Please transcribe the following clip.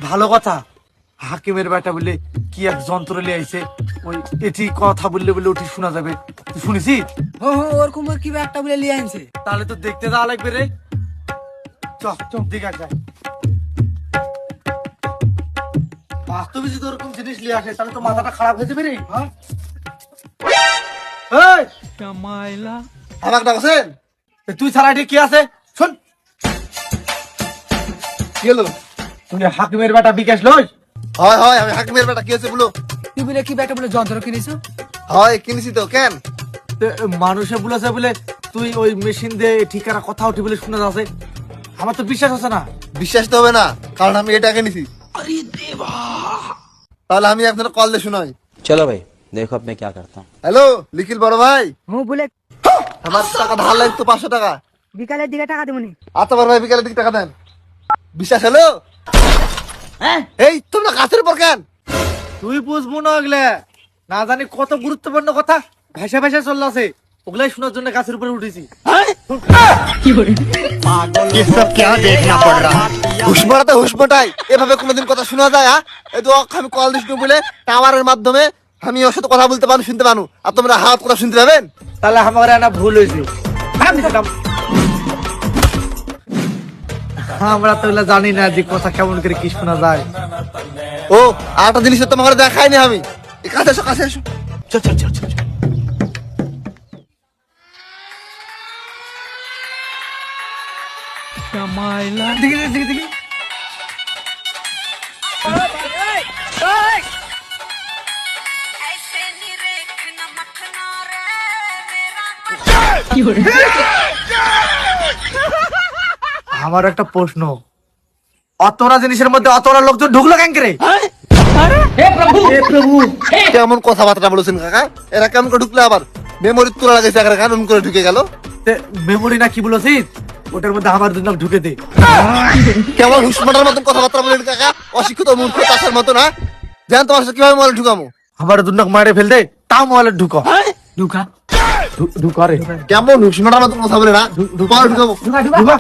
ভালো কথা। হাকিমের বেটা বলে কি এক যন্ত্র লিয়ে আইছে, ওই এটি কথা বললে বলে ওটি শোনা যাবে, তুই শুনেছি? ওরকম কি একটা বলে লিয়ে আনছে। তাহলে তো দেখতে যাওয়া লাগবে রে। চল চল দেখা যায়। বাস্তবে যদি ওরকম জিনিস লিয়ে আসে তাহলে তো মাথাটা খারাপ হয়ে যাবে রে। এই কামাইলা আমাকে ডাকছেন? তুই ছাড়া এটি কি আছে? শোন, কি হলো? তুই হাকিমের বেটা বিকাশ লই? হয় হয়, আমি হাকিমের বেটা। কি হয়েছে বলো? তুই বলে কি একটা বলে যন্ত্র কিনেছো? হয় কিনেছি তো, কেন? মানুষে বলেছে বলে তুই ওই মেশিন দিয়ে ঠিকানা কথা উঠি বলে শোনা যাচ্ছে। আমার তো বিশ্বাস হচ্ছে না। বিশ্বাস তো হবে না, কারণ আমি এটা কিনেছি। তাহলে আমি আপনার কল দিয়ে শোনাই। चलो भाई देखो अब मैं क्या करता हूँ। হ্যালো লিখিল বড় ভাই, বলে আমার টাকা ধার লাগতো 500 টাকা। বিকালের দিকে টাকা দেবনি। আচ্ছা বড় ভাই, বিকালের দিকে টাকা দেন। বিশ্বাস হলো? এই তোমরা গাছের উপর কেন? তুই বুঝবো না ওগুলা, না জানি কত গুরুত্বপূর্ণ কথা ভেসে ভেসে চলছে, ওগুলাই শোনার জন্য গাছের উপরে উঠেছি। হুশ মারাতে হুশ মোটাই, এভাবে কোনোদিন কথা শোনা যায়? এই তো আমি কল দিস বলে টাওয়ারের মাধ্যমে আমি ওর সাথে কথা বলতে পারবো, শুনতে পারবো, আর তোমরা হাত কথা শুনতে পাবেন? তাহলে আমার একটা ভুল হয়েছে। আমরা তো এগুলা জানি না যে কথা কেমন করে কি শোনা যায়। ও আর একটা জিনিস তো তোমাকে দেখাইনি আমি। এই কাছে এসো, কাছে এসো। চল চল চল চল। কামাইলা দেখি দেখি দেখি। আমার একটা প্রশ্ন, অতরা জিনিসের মধ্যে অতরা লোকজন ঢুকলো কেন করে? কেমন কথাবার্তা বলেছেন কাকা? এরা কেমন করে ঢুকলে? আবার মেমোরি তোলা লাগাইছে, কেমন করে ঢুকে গেল? মেমোরি না কি বলেছিস, ওটার মধ্যে আমার দুজন ঢুকে দে। কেমন হুসমাটার মতন কথাবার্তা বলেন কাকা? অশিক্ষিত মূর্খ চাষের মতো না? জান তোমার সাথে কিভাবে মোবাইল ঢুকামো? আমার দুজন মারে ফেল দে, তাও মোবাইলে ঢুকো। ঢুকা ঢুকা রে। কেমন হুসমাটার মতন কথা বলে না? ঢুকাও, ঢুকাবো। ঢুকা।